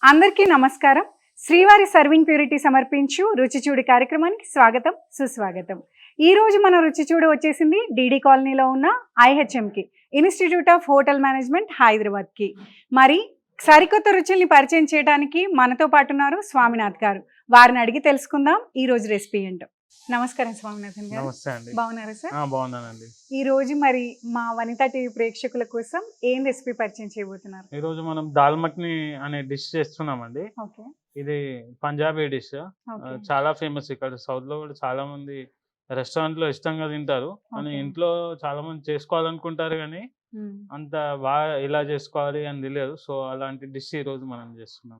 అందరికీ నమస్కారం. శ్రీవారి సర్వింగ్ ప్యూరిటీ సమర్పించు రుచి చూడు కార్యక్రమానికి స్వాగతం, సుస్వాగతం. ఈ రోజు మన రుచి చూడు వచ్చేసింది డీడీ కాలనీలో ఉన్న ఐహెచ్ఎంకి, ఇన్స్టిట్యూట్ ఆఫ్ హోటల్ మేనేజ్మెంట్ హైదరాబాద్కి. మరి సరికొత్త రుచుల్ని పరిచయం చేయడానికి మనతో పాటు ఉన్నారు స్వామినాథ్ గారు. వారిని అడిగి తెలుసుకుందాం ఈ రోజు రెసిపీ ఏంటో. నమస్కారం స్వామినాథన్ గారు. నమస్తే అండి. బాగున్నారా సార్? బాగున్నానండి. ఈ రోజు మరి మా వనితా టీవీ ప్రేక్షకుల కోసం ఏం రెసిపీ పరిచయం చేయబోతున్నారు? ఈ రోజు మనం దాల్ మఖ్ని అనే డిష్ చేస్తున్నామండి. ఓకే. ఇది పంజాబీ డిష్. చాలా ఫేమస్ ఇక్కడ సౌత్ లో కూడా చాలా మంది రెస్టారెంట్ లో ఇష్టంగా తింటారు. కానీ ఇంట్లో చాలా మంది చేసుకోవాలనుకుంటారు కానీ అంత బాగా ఇలా చేసుకోవాలి అని తెలియదు. సో అలాంటి డిష్ ఈ రోజు మనం చేస్తున్నాం.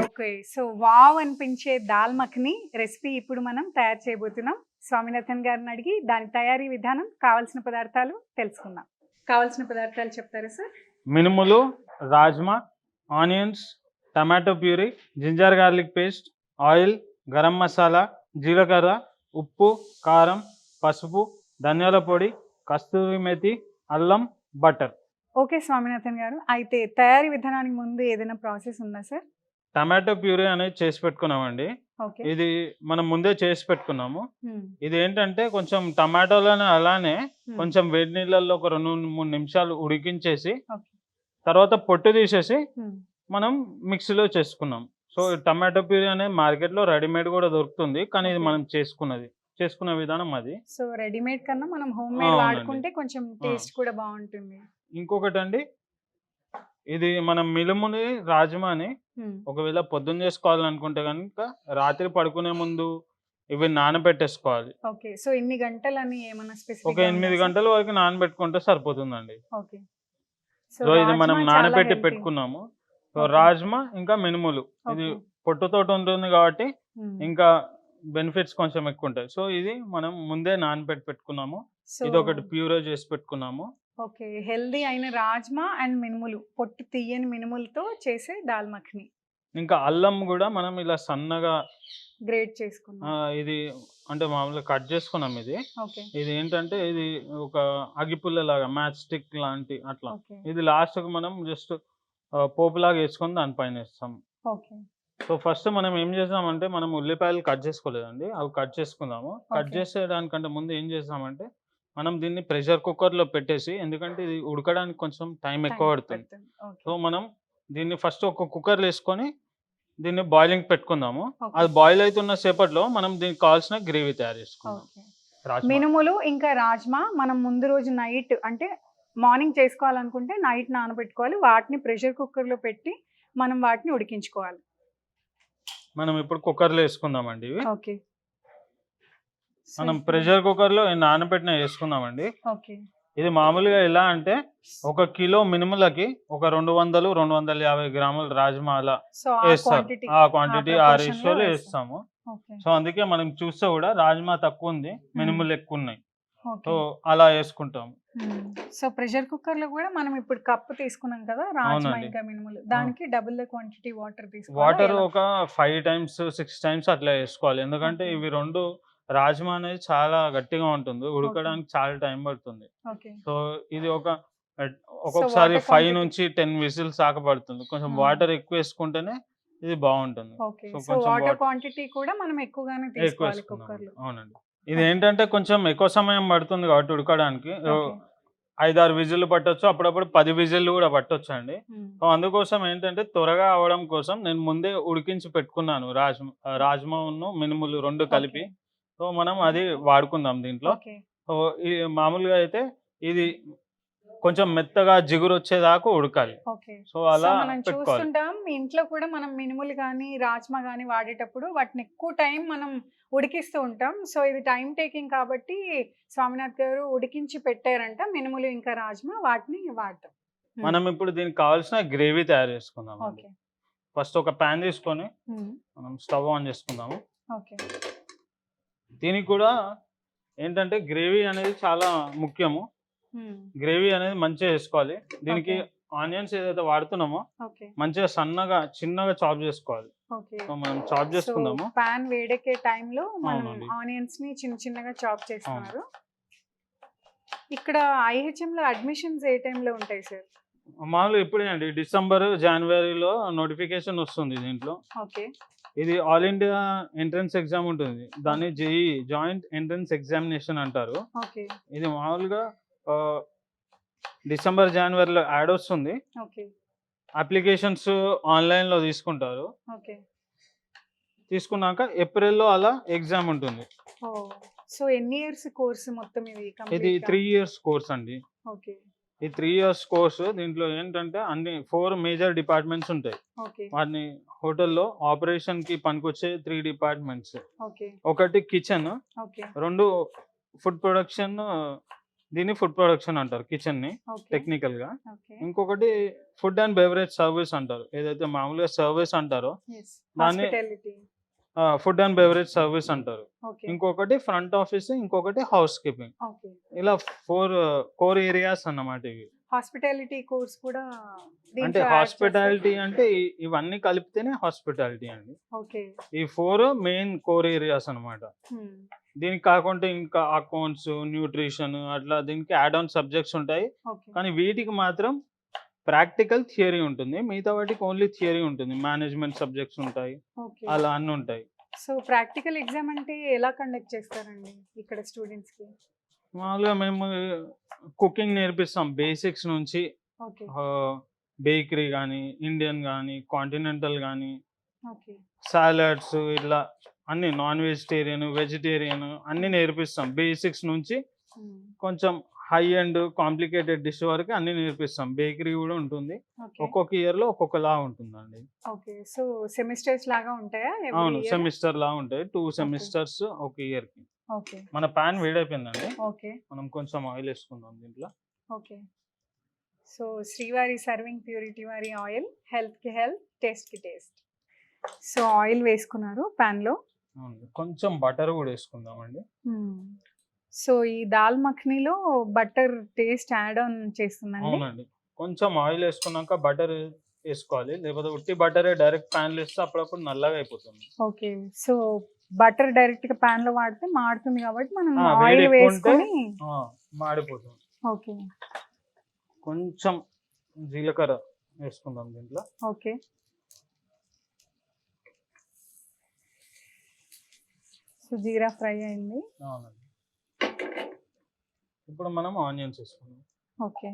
ఓకే, సో వావ్ అనిపించే దాల్ మఖ్ని రెసిపీ ఇప్పుడు మనం తయారు చేయబోతున్నాం. స్వామినాథన్ గారిని అడిగి దాని తయారీ విధానం, కావాల్సిన పదార్థాలు తెలుసుకుందాం. కావాల్సిన పదార్థాలు చెప్తారా సార్? మినుములు, rajma, onions, tomato puree, ginger garlic paste, oil, garam masala, జీలకర్ర, ఉప్పు, కారం, పసుపు, ధనియాల పొడి, కస్తూరి మెతి, అల్లం, బటర్. ఓకే స్వామినాథన్ గారు, అయితే తయారీ విధానానికి ముందు ఏదైనా ప్రాసెస్ ఉందా సార్? టమాటో ప్యూరీ అనేది చేసి పెట్టుకున్నామండి. ఇది మనం ముందే చేసి పెట్టుకున్నాము. ఇది ఏంటంటే కొంచెం టమాటోలను అలానే కొంచెం వేడి నీళ్ళల్లో ఒక 2-3 నిమిషాలు ఉడికించేసి తర్వాత పొట్టు తీసేసి మనం మిక్సీలో చేసుకున్నాం. సో టమాటో ప్యూరీ అనేది మార్కెట్ లో రెడీమేడ్ కూడా దొరుకుతుంది, కానీ ఇది మనం చేసుకునే విధానం అది. సో రెడీమేడ్ కన్నా మనం హోమ్ మేడ్ వాడుకుంటే కొంచెం టేస్ట్ కూడా బాగుంటుంది. ఇంకొకటి అండి, ఇది మనం మినుముని, రాజ్మాని ఒకవేళ పొద్దున్న చేసుకోవాలనుకుంటే కనుక రాత్రి పడుకునే ముందు ఇవి నానబెట్టేసుకోవాలి. ఓకే, సో ఎన్ని గంటలని ఏమైనా స్పెసిఫిక్? ఒక 8 గంటల వరకు నానబెట్టుకుంటే సరిపోతుందండి. ఓకే, సో ఇది మనం నానబెట్టి పెట్టుకున్నాము. సో రాజ్మా ఇంకా మినుములు ఇది పొట్టుతోటి ఉంటుంది కాబట్టి ఇంకా బెనిఫిట్స్ కొంచెం ఎక్కువ ఉంటాయి. సో ఇది మనం ముందే నానబెట్టి పెట్టుకున్నాము. ఇది ఒకటి ప్యూరో చేసి పెట్టుకున్నాము. ఓకే, హెల్దీ అయిన రాజ్మా అండ్ మినుములు, పొట్టు తీయని మినుములతో చేసే దాల్ మఖ్ని. ఇంకా అల్లం కూడా మనం ఇలా సన్నగా గ్రేట్ చేసుకున్నాం. ఇది అంటే మామూలుగా కట్ చేసుకున్నాం. ఇది ఏంటంటే ఇది ఒక అగిపుల్ల లాగా, మ్యాచ్ స్టిక్ లాంటి అట్లా. ఇది లాస్ట్ కు మనం జస్ట్ పోపులాగా వేసుకొని దానిపైన వేస్తాం. సో ఫస్ట్ మనం ఏం చేసామంటే, మనం ఉల్లిపాయలు కట్ చేసుకోలేదండి, అవి కట్ చేసుకుందాము. కట్ చేసేదానికంటే ముందు ఏం చేసామంటే మనం దీన్ని ప్రెషర్ కుక్కర్ లో పెట్టేసి, ఎందుకంటే ఇది ఉడకడానికి కొంచెం టైం ఎక్కువ పడుతుంది. సో మనం దీన్ని ఫస్ట్ ఒక కుక్కర్ వేసుకొని దీన్ని బాయిలింగ్ పెట్టుకుందాము. అది బాయిల్ అవుతున్న సేపట్లో మనం దీనికి కావాల్సిన గ్రేవీ తయారు చేసుకుందాం. మినుములు ఇంకా రాజ్మా మనం ముందు రోజు నైట్, అంటే మార్నింగ్ చేసుకోవాలనుకుంటే నైట్ నానబెట్టుకోవాలి. వాటిని ప్రెషర్ కుక్కర్ లో పెట్టి మనం వాటిని ఉడికించుకోవాలి. మనం ఇప్పుడు కుక్కర్లో వేసుకుందామండి. ఇవి మనం ప్రెషర్ కుక్కర్ లో నానబెట్టిన వేసుకుందామండి. ఇది మామూలుగా ఎలా అంటే ఒక కిలో మినుములకి ఒక 200-250 గ్రాముల రాజ్మా అలా వేస్తాం. ఆ క్వాంటిటీ ఆ రేషియోలో వేస్తాము. సో అందుకే మనం చూస్తే కూడా రాజ్మా తక్కువ ఉంది, మినుములు ఎక్కువ ఉన్నాయి. సో అలా వేసుకుంటాము. సో ప్రెషర్ కుక్కర్ లో కూడా మనం ఇప్పుడు కప్పు తీసుకున్నాం కదా రాజ్మా ఇంకా మినుములు, దానికి డబుల్ ద క్వాంటిటీ వాటర్ తీసుకోవాలి. వాటర్ ఒక 5 times 6 times అట్లా వేసుకోవాలి. ఎందుకంటే ఇవి రెండు, రాజ్మా అనేది చాలా గట్టిగా ఉంటుంది, ఉడకడానికి చాలా టైం పడుతుంది. సో ఇది ఒక్కొక్కసారి 5 నుంచి 10 విజిల్స్ దాకా పడుతుంది. కొంచెం వాటర్ ఎక్కువ వేసుకుంటేనే ఇది బాగుంటుంది. సో వాటర్ క్వాంటిటీ కూడా మనం ఎక్కువగానే తీసుకోవాలి కుక్కర్ లో. అవునండి. ఇది ఏంటంటే కొంచెం ఎక్కువ సమయం పడుతుంది కాబట్టి ఉడకడానికి 5-6 విజిల్లు పట్టొచ్చు, అప్పుడప్పుడు 10 విజిల్లు కూడా పట్టొచ్చు అండి. సో అందుకోసం ఏంటంటే త్వరగా అవడం కోసం నేను ముందే ఉడికించి పెట్టుకున్నాను రాజ్మా మినుములు 2 కలిపి. సో మనం అది వాడుకుందాం దీంట్లో. సో ఈ మామూలుగా అయితే ఇది కొంచెం మెత్తగా జిగురు వచ్చేదాకా ఉడకాలి. సో అలా చూస్తుంటాం ఇంట్లో కూడా మనం మినుములు కానీ రాజ్మా కానీ వాడేటప్పుడు వాటిని ఎక్కువ టైం మనం ఉడికిస్తూ ఉంటాం. సో ఇది టైం టేకింగ్ కాబట్టి స్వామినాథ్ గారు ఉడికించి పెట్టారంట మినుములు ఇంకా రాజ్మా, వాటిని వాడతాం. మనం ఇప్పుడు దీనికి కావాల్సిన గ్రేవీ తయారు చేసుకుందాం. ఫస్ట్ ఒక ప్యాన్ తీసుకొని మనం స్టవ్ ఆన్ చేసుకుందాము. దీనికి కూడా ఏంటంటే గ్రేవీ అనేది చాలా ముఖ్యము. గ్రేవీ అనేది మంచిగా వేసుకోవాలి. దీనికి ఆనియన్స్ ఏదైతే వాడుతున్నామో మంచిగా సన్నగా చిన్నగా చాప్ చేసుకోవాలి. మనం చాప్ చేసుకుందాము. పాన్ వేడెక్కే టైంలో మనం ఆనియన్స్ ని చిన్న చిన్నగా చాప్ చేస్తున్నారు. ఇక్కడ IHM లో అడ్మిషన్స్ ఏ టైంలో ఉంటాయి సార్? మామూలుగా ఇప్పుడే అండి డిసెంబర్ జనవరిలో నోటిఫికేషన్ వస్తుంది దీంట్లో. ఓకే. ఇది ఆల్ ఇండియా ఎంట్రన్స్ ఎగ్జామ్ ఉంటుంది. దాన్ని జేఈ జాయింట్ ఎంట్రన్స్ ఎగ్జామినేషన్ అంటారు. ఓకే. ఇది మామూలుగా డిసెంబర్ జనవరిలో యాడ్ వస్తుంది. ఓకే. అప్లికేషన్స్ ఆన్లైన్లో తీసుకుంటారు. ఓకే. తీసుకున్నాక ఏప్రిల్లో అలా ఎగ్జామ్ ఉంటుంది. ఓ సో ఎన్ని ఇయర్స్ కోర్స్ మొత్తం ఇది ఇది కంప్లీట్? 3 years కోర్స్ అండి. ఓకే. ఈ 3 years కోర్సు దీంట్లో ఏంటంటే అన్ని 4 మేజర్ డిపార్ట్మెంట్స్ ఉంటాయి. ఓకే. వాటిని హోటల్లో ఆపరేషన్కి పనికొచ్చే 3 డిపార్ట్మెంట్స్. ఓకే. ఒకటి కిచెన్, ఓకే. 2 food production. దీన్ని ఫుడ్ ప్రొడక్షన్ అంటారు కిచెన్ని ఓకే. టెక్నికల్గా. ఓకే. ఇంకొకటి ఫుడ్ అండ్ బెవరేజ్ సర్వీస్ అంటారు. ఏదైతే మామూలుగా సర్వీస్ అంటారో yes దాన్ని hospitality. Food and beverage service అంటారు. ఓకే. ఇంకొకటి ఫ్రంట్ ఆఫీస్, ఇంకొకటి హౌస్ కీపింగ్. ఓకే. ఇలా 4 కోర్ ఏరియాస్ అన్నమాట ఇవి. హాస్పిటాలిటీ కోర్స్ కూడా అంటే దీంట్లో add హాస్పిటాలిటీ అంటే ఇవన్నీ కలిపితేనే హాస్పిటాలిటీ అండి. చేస్తారు? ఓకే. ఈ 4 మెయిన్ కోర్ ఏరియాస్ అన్నమాట. Hmm. దీనికి కాకుండా ఇంకా అకౌంట్స్, న్యూట్రిషన్ అట్లా దీనికి యాడ్ ఆన్ సబ్జెక్ట్స్ ఉంటాయి. ఓకే. కానీ వీటికి మాత్రం ప్రాక్టికల్ థియరీ ఉంటుంది. మిగతా వాటికి ఓన్లీ థియరీ ఉంటుంది. మేనేజ్మెంట్ సబ్జెక్ట్స్ ఉంటాయి, ఓకే. అలా అన్నీ ఉంటాయి. సో ప్రాక్టికల్ ఎగ్జామ్ అంటే ఎలా కండక్ట్ చేస్తారండి ఇక్కడ స్టూడెంట్స్ కి? మామూలుగా మేము కుకింగ్ నేర్పిస్తాం బేసిక్స్ నుంచి. ఓకే. బేకరీ కానీ, ఇండియన్ కానీ, కాంటినెంటల్ కానీ, ఓకే. సాలడ్స్ ఇట్లా అన్ని నాన్ వెజిటేరియన్, వెజిటేరియన్ అన్నీ నేర్పిస్తాం. బేసిక్స్ నుంచి Hmm. కొంచెం హై అండ్ కాంప్లికేటెడ్ డిష్ వరకు అన్ని నేర్పిస్తాం. బేకరీ కూడా ఉంటుంది. ఓకే. ఒక్కొక్క ఇయర్లో ఒక్కొక్కలా ఉంటుందండి. ఓకే. సో సెమిస్టర్స్ లాగా ఉంటాయా every అవును, year? సెమిస్టర్ లా ఉంటాయి. 2 సెమిస్టర్స్ ఒక ఇయర్కి. ఓకే. మన ప్యాన్ వేడైపోయిందండి. ఓకే. మనం కొంచెం ఆయిల్ వేసుకుందాం దీంట్లో. ఓకే. సో శ్రీవారి సర్వింగ్ ప్యూరిటీ వారి ఆయిల్, హెల్త్ కి హెల్త్, టేస్ట్ కి టేస్ట్. సో ఆయిల్ వేసుకున్నారు pan లో. అవును, కొంచెం బటర్ కూడా వేసుకుందామండి. సో ఈ దాల్ మఖనీలో బటర్ టేస్ట్ యాడ్ ఆన్ చేస్తుందండి. అవునండి, కొంచెం ఆయిల్ వేసుకున్నాక బటర్ వేసుకోవాలి. లేకపోతే ఉట్టి బటరే డైరెక్ట్ ప్యాన్లో వేస్తే అప్పుడప్పుడు నల్లగా అయిపోతుంది. ఓకే. సో బటర్ డైరెక్ట్ గా pan లో వాడితే మాడుతుంది కాబట్టి మనం వేడి ఆయిల్ ఎక్కువ ఉంటే వేసుకొని. మాడిపోతుంది. ఓకే. కొంచెం జీలకర్ర వేసుకుందాం దీంట్లో. ఓకే. సో జీరా ఫ్రై అయింది. అవునండి, ఇప్పుడు మనం ఆనియన్స్ వేసుకుందాం. ఓకే.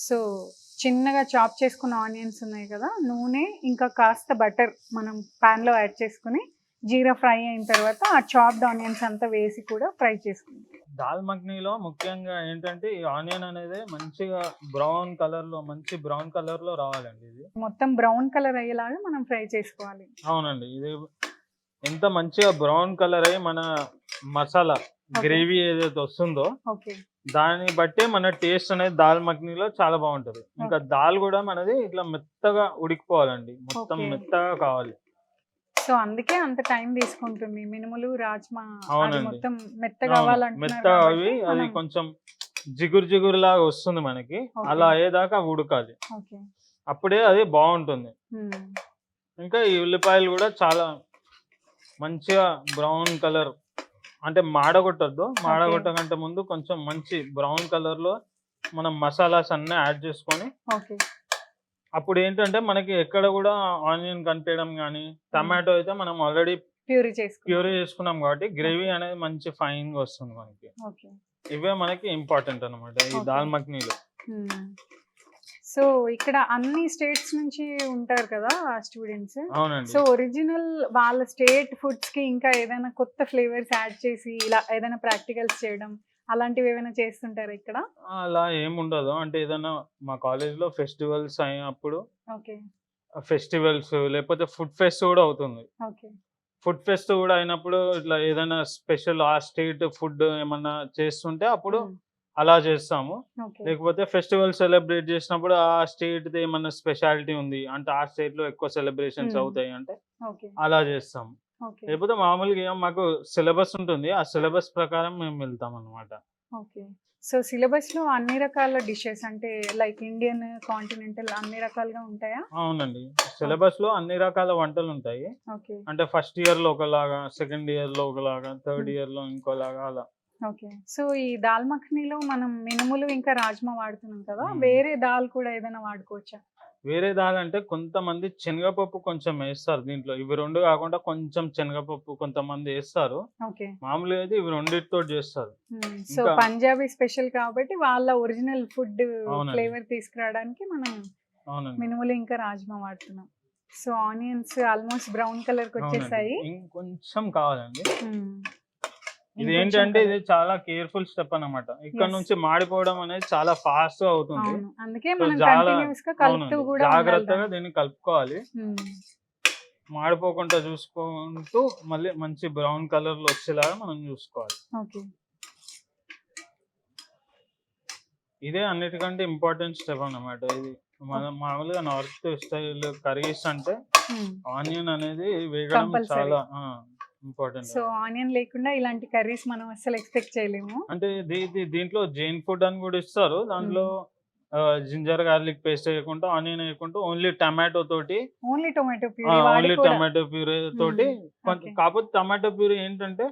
సో చిన్నగా చాప్ చేసుకున్న ఆనియన్స్ ఉన్నాయి కదా, నూనె ఇంకా కాస్త బటర్ మనం pan లో యాడ్ చేసుకుని జీరా ఫ్రై అయిన తర్వాత ఆ చాప్డ్ ఆనియన్స్ అంతా వేసి కూడా ఫ్రై చేసుకుందాం. దాల్ మఖనీలో ముఖ్యంగా ఏంటంటే ఈ ఆనియన్ అనేది మంచిగా మంచి బ్రౌన్ కలర్ లో రావాలండి. ఇది మొత్తం బ్రౌన్ కలర్ అయ్యేలాగా మనం ఫ్రై చేసుకోవాలి. అవునండి, ఇది ఎంత మంచిగా బ్రౌన్ కలర్ అయ్యి మన మసాలా గ్రేవీ ఏదైతే వస్తుందో ఓకే. దాన్ని బట్టి మన టేస్ట్ అనేది దాల్ మఖనీలో చాలా బాగుంటది. ఇంకా దాల్ కూడా మనది ఇట్లా మెత్తగా ఉడికిపోవాలండి, మొత్తం Okay. మెత్తగా కావాలి. సో అందుకే అంత టైం తీసుకుంటుంది. మినుములు, రాజ్మా అది అవునండి. మొత్తం మెత్తగా అవును, అవ్వాలంటున్నారు మెత్తగా అవి కాబట్టి అది మనం- కొంచెం జిగురు లాగా వస్తుంది మనకి. Okay. అలా అయ్యేదాకా ఉడకాలి, ఓకే. అప్పుడే అది బాగుంటుంది. Hmm. ఇంకా ఈ ఉల్లిపాయలు కూడా చాలా మంచిగా బ్రౌన్ కలర్, అంటే మాడగొట్టద్దు. మాడగొట్టకంటే ముందు కొంచెం మంచి బ్రౌన్ కలర్ లో మనం మసాలాస్ అన్నీ యాడ్ చేసుకొని, ఓకే. అప్పుడు ఏంటంటే మనకి ఎక్కడ కూడా ఆనియన్ కనిపించడం కానీ, టమాటో అయితే మనం ఆల్రెడీ ప్యూరీ చేసుకున్నాం. ప్యూరీ చేసుకున్నాం కాబట్టి గ్రేవీ అనేది మంచి ఫైన్ గా వస్తుంది మనకి. ఓకే. ఇవే మనకి ఇంపార్టెంట్ అన్నమాట ఈ Okay. దాల్ మఖనీలో. సో ఇక్కడ అన్ని స్టేట్స్ నుంచి ఉంటారు కదా స్టూడెంట్స్. అవునండి, సో ఒరిజినల్ వాళ్ళ స్టేట్ ఫుడ్స్ కి ఇంకా ఏదైనా కొత్త ఫ్లేవర్స్ యాడ్ చేసి ఇలా ఏదైనా ప్రాక్టికల్స్ చేయడం అలాంటివి ఏమైనా చేస్తుంటారా ఇక్కడ? అలా ఏం ఉండదు. అంటే ఏదైనా మా కాలేజ్ లో ఫెస్టివల్స్ అయినప్పుడు, ఓకే. ఫెస్టివల్స్ లేకపోతే ఫుడ్ ఫెస్ట్ కూడా అవుతుంది. ఓకే. ఫుడ్ ఫెస్ట్ కూడా అయినప్పుడు ఇట్లా ఏదైనా స్పెషల్ ఆ స్టేట్ ఫుడ్ ఏమన్నా చేస్తుంటే అప్పుడు అలా చేస్తాము. ఓకే. లేకపోతే ఫెస్టివల్ సెలబ్రేట్ చేసినప్పుడు ఆ స్టేట్ ది ఏమన్నా స్పెషాలిటీ ఉంది అంటే ఆ స్టేట్ లో ఎక్కువ సెలబ్రేషన్స్ అవుతాయి అంటే ఓకే. అలా చేస్తాము. ఓకే. లేకపోతే మామూలుగా మాకు సిలబస్ ఉంటుంది, ఆ సిలబస్ ప్రకారం మేము వెళ్తాం అన్నమాట. ఓకే. సో సిలబస్ లో అన్ని రకాల డిషెస్ అంటే లైక్ ఇండియన్, కాంటినెంటల్ అన్ని రకాలుగా ఉంటాయా? అవునండి, సిలబస్ లో అన్ని రకాల వంటలు ఉంటాయి. ఓకే. అంటే ఫస్ట్ ఇయర్ లో ఒకలాగా, సెకండ్ ఇయర్ లో ఒకలాగా, థర్డ్ ఇయర్ లో ఇంకోలాగా అలా ఓకే. సో ఈ దాల్ మఖనీలో మనం మినుములు ఇంకా రాజ్మా వాడుతున్నాం కదా, మ్మ్. వేరే దాల్ కూడా ఏదైనా వాడుకోవచ్చా? వేరే దాల్ అంటే కొంతమంది శనగపప్పు కొంచెం వేస్తారు దీంట్లో. ఇవి 2 కాకుండా కొంచెం శనగపప్పు కొంతమంది వేస్తారు. ఓకే. మామూలుగా అయితే ఇవి రెండిటితో చేస్తారు. సో ఇంకా పంజాబీ స్పెషల్ కాబట్టి వాళ్ళ ఒరిజినల్ ఫుడ్ అవునండి. ఫ్లేవర్ తీసుకురావడానికి మనం అవునండి. మినుములు ఇంకా రాజ్మా వాడుతున్నాం. So onions almost brown colour కి అవునండి. వచ్చేసాయి. ఇంకొంచెం కావాలండి. మ్మ్. ఇది ఇంకొంచెం ఏంటంటే colour. ఇది చాలా కేర్ఫుల్ స్టెప్ అన్నమాట. ఇక్కడ Yes. నుంచి మాడిపోవడం అనేది చాలా ఫాస్ట్ గా అవుతుంది. అవును, అందుకే సో మనం చాలా కంటిన్యూస్ గా కలుపుతూ అవునండి. కూడా ఉండాలి జాగ్రత్తగా దాన్ని. దీన్ని కలుపుకోవాలి. మ్మ్. మాడిపోకుండా చూసుకుంటూ మళ్ళీ మంచి బ్రౌన్ కలర్ లో వచ్చేలాగా మనం చూసుకోవాలి. ఓకే. ఇదే అన్నిటికంటే ఇంపార్టెంట్ స్టెప్ అన్నమాట. ఇది మనం మామూలుగా నార్త్ స్టైల్ కర్రీస్ అంటే మ్మ్. ఆనియన్ అనేది వేగడం Compulsory. చాలా ఇంపార్టెంట్. సో ఆనియన్ లేకుండా ఇలాంటి కర్రీస్ మనం అస్సలు ఎక్స్పెక్ట్ చేయలేము. అంటే దీంట్లో జైన్ ఫుడ్ అని కూడా ఇస్తారు. దాంట్లో జింజర్ గార్లిక్ పేస్ట్ వేయకుండా ఆనియన్ వేయకుండా ఓన్లీ టమాటో తోటి ఓన్లీ టొమాటో ప్యూరీ వాడి ఓన్లీ కూడా. టమాటో ప్యూరీ తోటి Okay. కాకపోతే టమాటో ప్యూరీ ఏంటంటే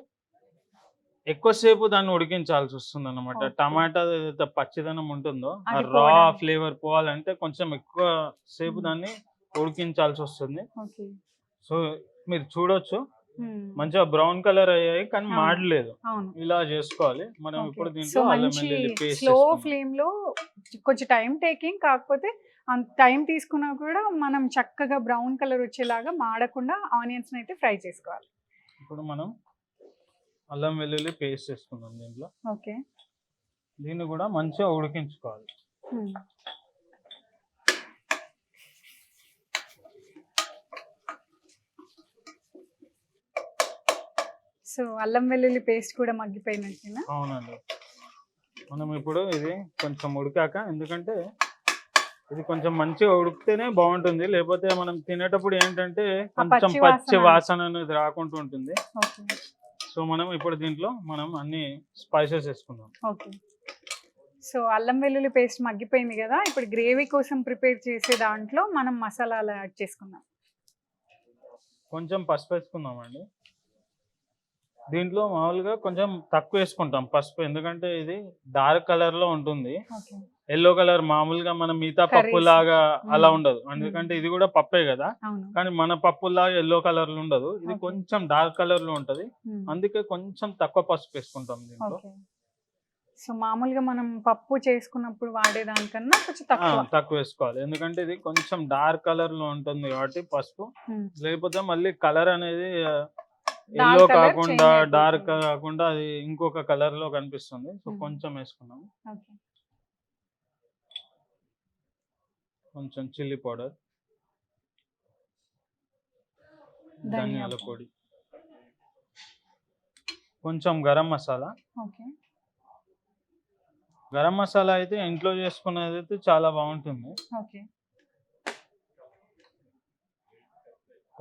ఎక్కువసేపు దాన్ని ఉడికించాల్సి వస్తుంది అన్నమాట. Okay. టమాటా ఏదైతే పచ్చిదనం ఉంటుందో ఆ అది రా పోవడానికి. ఫ్లేవర్ పోవాలంటే కొంచెం ఎక్కువ సేపు Hmm. దాన్ని ఉడికించాల్సి వస్తుంది. ఓకే. సో మీరు చూడొచ్చు మ్మ్. మంచిగా బ్రౌన్ కలర్ అయ్యాయి కానీ అవును. మాడలేదు. అవును. ఇలా చేసుకోవాలి మనం. ఓకే. ఇప్పుడు సో దీంట్లో అల్లం మంచి వెల్లుల్లి పేస్ట్ స్లో ఫ్లేమ్ లో కొంచెం టైం టేకింగ్, కాకపోతే అంత టైం తీసుకున్నా కూడా మనం చక్కగా బ్రౌన్ కలర్ వచ్చేలాగా మాడకుండా ఆనియన్స్ అయితే ఫ్రై చేసుకోవాలి. ఇప్పుడు మనం అల్లం వెల్లుల్లి పేస్ట్ చేసుకుందాం దీంట్లో. ఓకే. దీన్ని కూడా మంచిగా ఉడికించుకోవాలి. మ్మ్. సో అల్లం వెల్లుల్లి పేస్ట్ కూడా మగ్గిపోయినట్టేనా? అవునండి. మనం ఇప్పుడు ఇది కొంచెం ఉడికాక, ఎందుకంటే ఇది కొంచెం మంచిగా ఉడికితేనే బాగుంటుంది. లేకపోతే మనం తినేటప్పుడు ఏంటంటే కొంచెం పచ్చి పచ్చి వాసన. వాసన అనేది రాకుండా ఉంటుంది. ఓకే. సో మనం ఇప్పుడు దీంట్లో మనం అన్ని స్పైసెస్ వేసుకుందాం. ఓకే. సో అల్లం వెల్లుల్లి పేస్ట్ మగ్గిపోయింది కదా, ఇప్పుడు గ్రేవీ కోసం ప్రిపేర్ చేసే దాంట్లో మనం మసాలాలు యాడ్ చేసుకుందాం. కొంచెం పసుపు వేసుకుందామండి. దీంట్లో మామూలుగా కొంచెం తక్కువ వేసుకుంటాం పసుపు, ఎందుకంటే ఇది డార్క్ కలర్ లో ఉంటుంది. ఓకే. ఎల్లో కలర్ మామూలుగా మనం మిగతా Curries. పప్పు లాగా అలా మ్మ్. ఉండదు. ఎందుకంటే ఇది కూడా పప్పే కదా, అవును. కానీ మన పప్పులాగా ఎల్లో కలర్ లో ఉండదు. ఇది Okay. కొంచెం డార్క్ కలర్ లో ఉంటది. మ్మ్. అందుకే కొంచెం తక్కువ పసుపు వేసుకుంటాం దీంట్లో. ఓకే. సో మామూలుగా మనం పప్పు చేసుకున్నప్పుడు వాడేదానికన్నా కొంచెం తక్కువ. తక్కువ వేసుకోవాలి, ఎందుకంటే ఇది కొంచెం డార్క్ కలర్ లో ఉంటుంది కాబట్టి పసుపు. మ్మ్. లేకపోతే మళ్ళీ కలర్ అనేది Dark ఎల్లో colour కాకుండా change అయిపోతుంది. డార్క్ కాకుండా అది ఇంకొక కలర్ లో కనిపిస్తుంది. సో మ్మ్. కొంచెం వేసుకున్నాం. ఓకే. కొంచెం చిల్లీ పౌడర్, ధనియాల ధనియాల పొడి, కొంచెం గరం మసాలా. ఓకే. గరం మసాలా అయితే ఇంట్లో చేసుకునేది అయితే చాలా బాగుంటుంది. ఓకే.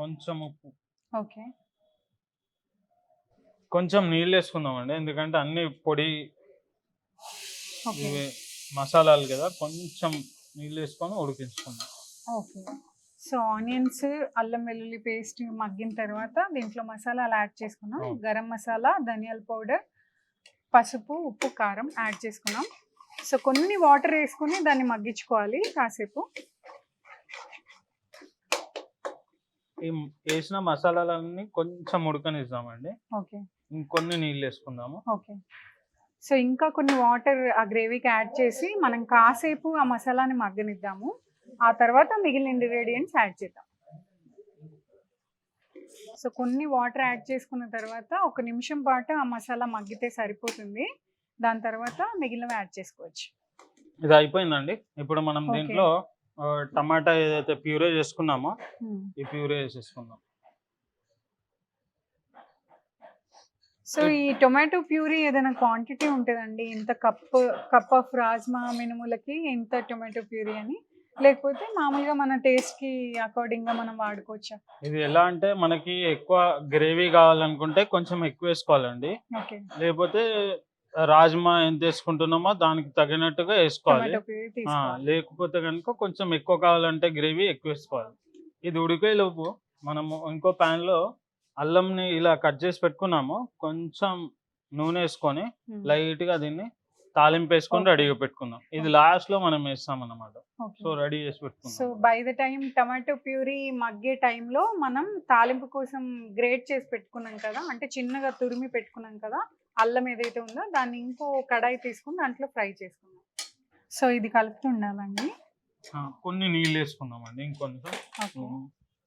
కొంచెం ఉప్పు, ఓకే. కొంచెం నీళ్ళు వేసుకుందామండి, ఎందుకంటే అన్ని పొడి ఓకే. ఇవి మసాలాలు కదా, కొంచెం నీళ్ళు వేసుకొని ఉడికించుకుందాం. ఓకే. సో ఆనియన్స్ అల్లం వెల్లుల్లి పేస్ట్ మగ్గిన తర్వాత దీంట్లో మసాలాలు యాడ్ చేసుకున్నాం. అవును. గరం మసాలా, ధనియాల పౌడర్, పసుపు, ఉప్పు, కారం యాడ్ చేసుకున్నాం. సో కొన్ని వాటర్ వేసుకుని దాన్ని మగ్గించుకోవాలి కాసేపు. ఈ వేసిన మసాలాలన్నీ కొంచెం ఉడకనిద్దామండి. ఓకే. ఇంకొన్ని నీళ్ళు వేసుకుందాము. ఓకే. సో ఇంకా కొన్ని వాటర్ ఆ గ్రేవీకి యాడ్ చేసి మనం కాసేపు ఆ మసాలాని మగ్గనిద్దాము. ఆ తర్వాత మిగిలిన ఇంగ్రీడియంట్స్ యాడ్ చేద్దాం. సో కొన్ని వాటర్ యాడ్ చేసుకున్న తర్వాత 1 నిమిషం పాటు ఆ మసాలా మగ్గితే సరిపోతుంది. దాని తర్వాత మిగిలినవి యాడ్ చేసుకోవచ్చు. ఇది అయిపోయిందండి. ఇప్పుడు మనం Okay. దీంట్లో టమాటా ఏదైతే ప్యూరే చేసుకున్నామో మ్మ్. ఈ ప్యూరే వేసేసుకుందాం. సో ఈ టొమాటో ప్యూరీ ఏదైనా క్వాంటిటీ ఉంటుందండి? ఇంత కప్ ఆఫ్ రాజ్మా మినుములకి ఇంత టొమాటో ప్యూరీ అని, లేకపోతే మామూలుగా మన టేస్ట్ కి అకార్డింగ్ గా మనం వాడుకోవచ్చా? ఇది ఎలా అంటే మనకి ఎక్కువ గ్రేవీ కావాలనుకుంటే కొంచెం ఎక్కువ వేసుకోవాలండి. ఓకే. లేకపోతే రాజ్మా ఎంత వేసుకుంటున్నామో దానికి తగినట్టుగా వేసుకోవాలి. టొమాటో ప్యూరీ తీసుకోవాలి. లేకపోతే కనుక కొంచెం ఎక్కువ కావాలంటే గ్రేవీ ఎక్కువ వేసుకోవాలి. ఇది ఉడికే లోపు మనము ఇంకో pan లో అల్లంని ఇలా కట్ చేసి పెట్టుకున్నాము, కొంచెం నూనె వేసుకొని లైట్ గా దీన్ని తాలింపు వేసుకొని రెడీగా పెట్టుకుందాం. ఇది లాస్ట్ లో మనం వేస్తాం అన్నమాట. సో రెడీ చేసి సో పెట్టుకుందాం. By the time tomato puree మగ్గే టైంలో మనం తాలింపు కోసం గ్రేట్ చేసి పెట్టుకున్నాం కదా, అంటే చిన్నగా తురిమి పెట్టుకున్నాం కదా అల్లం ఏదైతే ఉందో దాన్ని ఇంకో కడాయి తీసుకుని దాంట్లో ఫ్రై చేసుకుందాం. సో ఇది కలుపుతుండాలండి. కొన్ని నీళ్ళు వేసుకుందాం అండి, ఇంకొంచెం.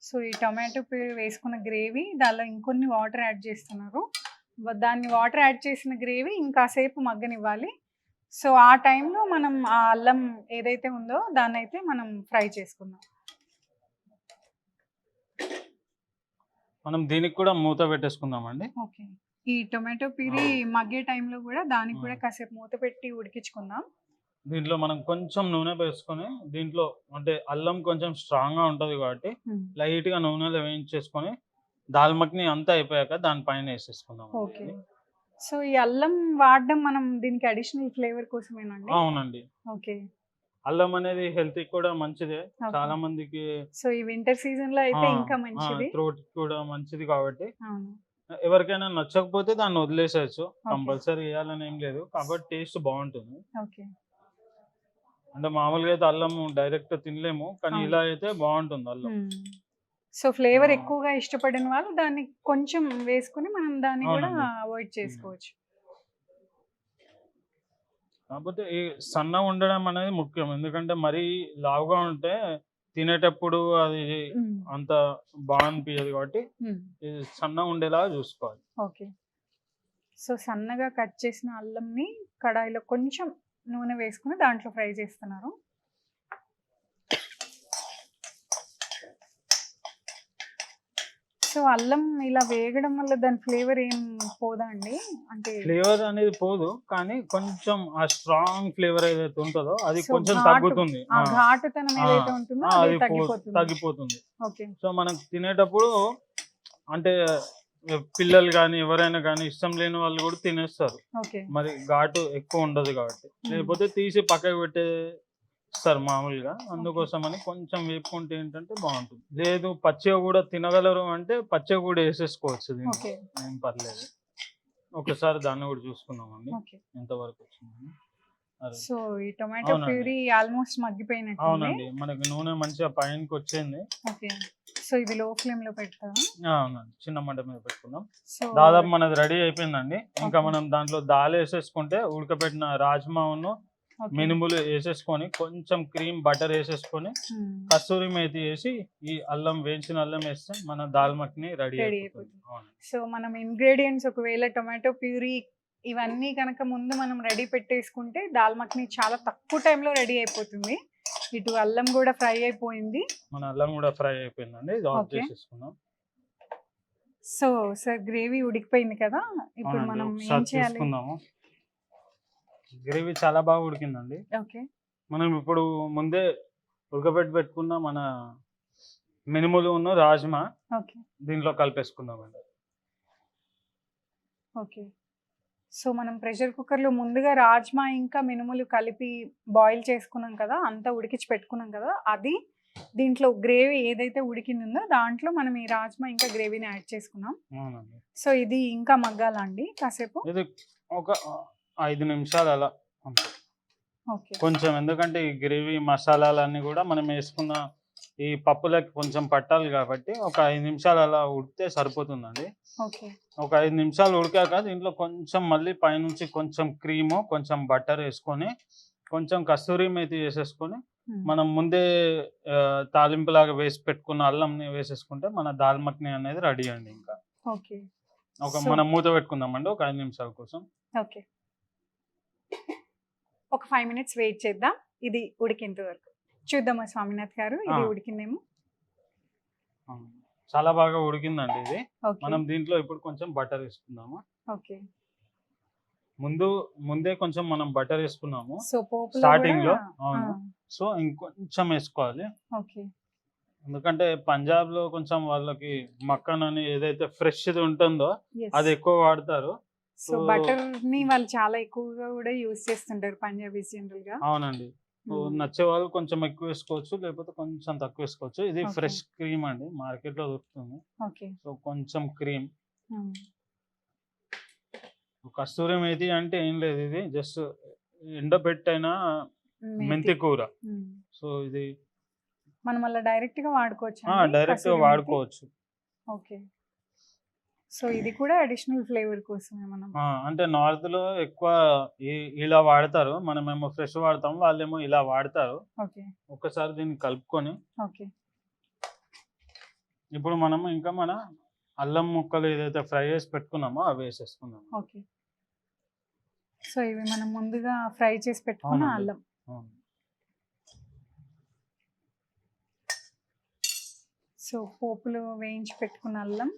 సో ఈ టొమాటో ప్యూరీ వేసుకున్న గ్రేవీ దానిలో ఇంకొన్ని వాటర్ యాడ్ చేస్తున్నారు. దాన్ని వాటర్ యాడ్ చేసిన గ్రేవీ ఇంకాసేపు మగ్గనివ్వాలి. సో ఆ టైంలో మనం ఆ అల్లం ఏదైతే ఉందో దాన్ని అయితే మనం ఫ్రై చేసుకుందాం. మనం దీనికి కూడా మూత పెట్టేసుకుందాం అండి. ఓకే, ఈ టొమాటో ప్యూరీ మగ్గే టైంలో కూడా దానికి కూడా కాసేపు మూత పెట్టి ఉడికించుకుందాం. దీంట్లో మనం కొంచెం నూనె వేసుకొని, దీంట్లో అంటే అల్లం కొంచెం స్ట్రాంగ్ గా ఉంటది కాబట్టి లైట్ గా నూనెలో వేయించేసుకొని దాల్ మఖని అంతా అయిపోయాక దానిపైన వేసేసుకుందాం. ఓకే, సో ఈ అల్లం వాడడం మనం దీనికి అడిషనల్ ఫ్లేవర్ కోసమేనండి? అవునండి. ఓకే, అల్లం అనేది హెల్త్ కూడా మంచిదే చాలా మందికి. సో ఈ వింటర్ సీజన్ లో అయితే ఇంకా మంచిది, థ్రోట్ కూడా మంచిది కాబట్టి. ఎవరికైనా నచ్చకపోతే దాన్ని వదిలేసేయచ్చు, కంపల్సరీ వేయాలని ఏం లేదు, కాబట్టి టేస్ట్ బాగుంటుంది. ఓకే, అంటే మామూలుగా అయితే అల్లం డైరెక్ట్ తినలేము, కానీ ఇలా అయితే బాగుంటుంది అల్లం. సో ఫ్లేవర్ ఎక్కువగా ఇష్టపడిన వాళ్ళు దాన్ని కొంచెం వేసుకుని మనం దాన్ని కూడా అవాయిడ్ చేసుకోవచ్చు. కాకపోతే ఈ సన్న ఉండడం అనేది ముఖ్యం, ఎందుకంటే మరీ లావుగా ఉంటే తినేటప్పుడు అది అంత బాగా అనిపించదు కాబట్టి సన్న ఉండేలా చూసుకోవాలి. ఓకే, సో సన్నగా కట్ చేసిన అల్లంని కడాయిలో కొంచెం నూనె వేసుకుని దాంట్లో ఫ్రై చేస్తున్నారు. సో అల్లం ఇలా వేగడం వల్ల దాని ఫ్లేవర్ ఏం పోదా అండి? అంటే ఫ్లేవర్ అనేది పోదు, కానీ కొంచెం ఆ స్ట్రాంగ్ ఫ్లేవర్ ఏదైతే ఉంటుందో అది కొంచెం తగ్గుతుంది, ఆ ఘాటుతనం ఏదైతే ఉంటుందో అది తగ్గిపోతుంది. ఓకే, సో మనం తినేటప్పుడు అంటే పిల్లలు కానీ ఎవరైనా కానీ ఇష్టం లేని వాళ్ళు కూడా తినేస్తారు, మరి ఘాటు ఎక్కువ ఉండదు కాబట్టి. లేకపోతే తీసి పక్కకు పెట్టేస్తారు మామూలుగా, అందుకోసమని కొంచెం వేపుకుంటే ఏంటంటే బాగుంటుంది. లేదు పచ్చిగా కూడా తినగలరు అంటే పచ్చిగా కూడా వేసేసుకోవచ్చు, దీనికి ఏం పర్లేదు. ఒకసారి దాన్ని కూడా చూసుకుందామండి ఎంతవరకు వచ్చిందని. సో ఈ టొమాటో ప్యూరీ ఆల్మోస్ట్ మగ్గిపోయినట్టు. అవునండి, మనకి నూనె మంచిగా పైనకి వచ్చింది. ఓకే, సో ఇది లో ఫ్లేమ్ లో పెడతాం. అవునండి, చిన్న మంట మీద పెట్టుకుందాం. దాదాపు మనది రెడీ అయిపోయిందండి. ఇంకా మనం దాంట్లో దాల్ వేసేసుకుంటే ఉడకబెట్టిన రాజ్మాను మినుములు వేసేసుకొని కొంచెం క్రీమ్ బటర్ వేసేసుకొని కస్తూరి మేతి వేసి ఈ అల్లం వేయించిన అల్లం వేస్తే మన దాల్ మఖని రెడీ అయిపోతుంది. సో మనం ఇంగ్రీడియంట్స్ ఒకవేళ టొమాటో ప్యూరీ ఇవన్నీ కనుక ముందు మనం రెడీ పెట్టేసుకుంటే దాల్ మఖని చాలా తక్కువ టైంలో రెడీ అయిపోతుంది. ఇటు అల్లం కూడా ఫ్రై అయిపోయింది, మన అల్లం కూడా ఫ్రై అయిపోయిందండి. ఇది ఆఫ్ చేసేసుకుందాం. సో సార్ గ్రేవీ ఉడికిపోయింది కదా, ఇప్పుడు మనం ఏం చేయాలి? గ్రేవీ చాలా బాగా ఉడికిందండి. ఓకే, మనం ఇప్పుడు ముందే పెట్టుకున్న మన మినుములు ఉన్న రాజ్మా దీంట్లో కలిపేసుకుందామండి. ఓకే, సో మనం ప్రెషర్ కుక్కర్లో ముందుగా రాజ్మా ఇంకా మినుములు కలిపి బాయిల్ చేసుకున్నాం కదా, అంతా ఉడికించి పెట్టుకున్నాం కదా, అది దీంట్లో గ్రేవీ ఏదైతే ఉడికిందో దాంట్లో మనం ఈ రాజ్మా ఇంకా గ్రేవీని యాడ్ చేసుకున్నాం. సో ఇది ఇంకా మగ్గాలండి కాసేపు? ఇది ఒక 5 నిమిషాలు అలా కొంచెం, ఎందుకంటే ఈ గ్రేవీ మసాలాలన్నీ కూడా మనం వేసుకున్న ఈ పప్పులకి కొంచెం పట్టాలి కాబట్టి ఒక 5 నిమిషాలు అలా ఉడికితే సరిపోతుందండి. ఒక 5 నిమిషాలు ఉడికాక దీంట్లో కొంచెం మళ్ళీ పైనుంచి కొంచెం క్రీము కొంచెం బటర్ వేసుకొని కొంచెం కస్తూరి మేతి వేసేసుకొని మనం ముందే తాలింపు లాగా వేసి పెట్టుకున్న అల్లంని వేసేసుకుంటే మన దాల్ మఖని అనేది రెడీ అండి. ఇంకా మనం మూత పెట్టుకుందామండి ఒక 5 నిమిషాల కోసం. ఓకే, ఒక 5 మినిట్స్ వెయిట్ చేద్దాం, ఇది ఉడికేంత వరకు చూద్దామా స్వామినాథ్ గారు? ఇది ఉడికిందేమో. చాలా బాగా ఉడికిందండి ఇది. మనం దీంట్లో ఇప్పుడు కొంచెం బటర్ వేసుకుందాము. ఓకే, ముందే కొంచెం మనం బటర్ వేసుకున్నాము స్టార్టింగ్ లో. అవును, సో ఇంకొంచెం వేసుకోవాలి. ఓకే, ఎందుకంటే పంజాబ్ లో కొంచెం వాళ్ళకి మక్కన్ అని ఏదైతే ఫ్రెష్ ఉంటుందో అది ఎక్కువ వాడతారు. సో బటర్ ని వాళ్ళు చాలా ఎక్కువగా కూడా యూజ్ చేస్తుంటారు పంజాబీస్ జనరల్ గా. అవునండి, నచ్చే వాళ్ళు కొంచెం ఎక్కువ వేసుకోవచ్చు, లేకపోతే కొంచెం తక్కువ వేసుకోవచ్చు. ఇది ఫ్రెష్ క్రీమ్ అండి, మార్కెట్ లో దొరుకుతుంది. సో కొంచెం క్రీమ్ కస్తూరి మేతి అంటే ఏం లేదు, ఇది జస్ట్ ఎండబెట్టైన మెంతి కూర. సో ఇది మనం అలా డైరెక్ట్ గా వాడుకోవచ్చు. డైరెక్ట్ వాడుకోవచ్చు. ఓకే. సో ఇది కూడా అడిషనల్ ఫ్లేవర్ కోసమే మనం. అంటే నార్త్ లో ఎక్కువ ఇలా వాడతారు, మనమేమో ఫ్రెష్ వాడతాం, వాళ్ళేమో ఇలా వాడతారు. ఓకే. ఒక్కసారి దీన్ని కలుపుకొని ఓకే. ఇప్పుడు మనం ఇంకా మన అల్లం ముక్కలు ఏదైతే ఫ్రై చేసి పెట్టుకున్నామో అవి వేసేసుకుందాం. ఓకే. సో ఇవి మనం ముందుగా ఫ్రై చేసి పెట్టుకున్న అల్లం. సో పోపులు వేయించి పెట్టుకున్న అల్లం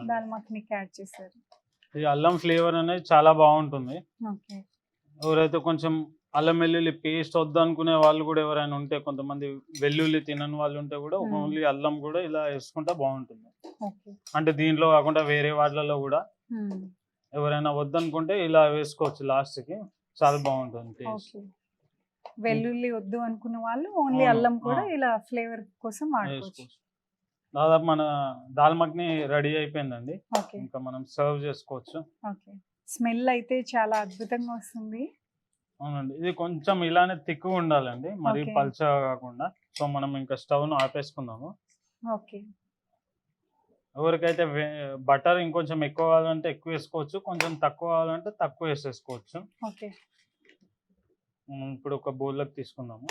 దాల్ మఖనీకి యాడ్ చేశారు. ఈ అల్లం ఫ్లేవర్ అనేది చాలా బాగుంటుంది. ఓకే. ఎవరైతే కొంచెం అల్లం వెల్లుల్లి పేస్ట్ వద్దు అనుకునే వాళ్ళు కూడా ఎవరైనా ఉంటే, కొంతమంది వెల్లుల్లి తినని వాళ్ళు ఉంటే కూడా ఓన్లీ అల్లం కూడా ఇలా వేసుకుంటే బాగుంటుంది. అంటే దీంట్లో కాకుండా వేరే వాటిలలో కూడా ఎవరైనా వద్దనుకుంటే ఇలా వేసుకోవచ్చు లాస్ట్ కి, చాలా బాగుంటుంది టేస్ట్. వెల్లుల్లి వద్దు అనుకున్న వాళ్ళు ఓన్లీ అల్లం కూడా ఇలా ఫ్లేవర్ కోసం వాడుకోవచ్చు. దాదాపు మన దాల్ మఖని రెడీ అయిపోయిందండి. ఇంకా మనం సర్వ్ చేసుకోవచ్చు. స్మెల్ అయితే చాలా అద్భుతంగా వస్తుంది. అవునండి, ఇది కొంచెం ఇలానే తిక్కువ ఉండాలండి, మరి పల్చగా కాకుండా. సో మనం ఇంకా స్టవ్ ను ఆపేసుకుందాము. ఓకే. ఎవరికైతే బటర్ ఇంకొంచెం ఎక్కువ కావాలంటే ఎక్కువ వేసుకోవచ్చు, కొంచెం తక్కువ కావాలంటే తక్కువ వేసేసుకోవచ్చు. ఓకే. ఇప్పుడు ఒక బౌల్లోకి తీసుకుందాము.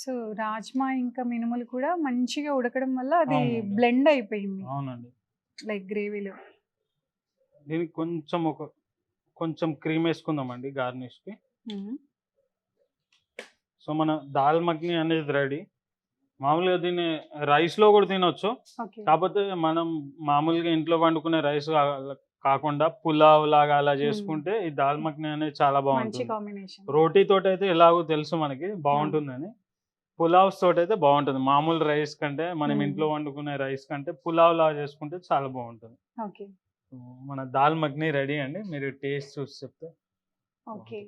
సో రాజ్మా ఇంకా మినుములు కూడా మంచిగా ఉడకడం వల్ల అది బ్లెండ్ అయిపోయింది. అవునండి, లైక్ గ్రేవీలో. దీనికి కొంచెం క్రీమ్ వేసుకుందామండి గార్నిష్ కి. సో మన దాల్ మఖని అనేది రెడీ. మామూలుగా దీన్ని రైస్ లో కూడా తినొచ్చు, కాకపోతే మనం మామూలుగా ఇంట్లో వండుకునే రైస్ కాకుండా పులావ్ లాగా అలా చేసుకుంటే ఈ దాల్ మఖని అనేది చాలా బాగుంటుంది. రోటీ తోటి అయితే ఎలాగో తెలుసు మనకి బాగుంటుందని, పులావ్స్ తోటి అయితే బాగుంటుంది. మామూలు రైస్ కంటే, మనం ఇంట్లో వండుకునే రైస్ కంటే పులావ్ లాగా చేసుకుంటే చాలా బాగుంటుంది. మన దాల్ మఖని రెడీ అండి, మీరు టేస్ట్ చూసి చెప్తే. ఓకే.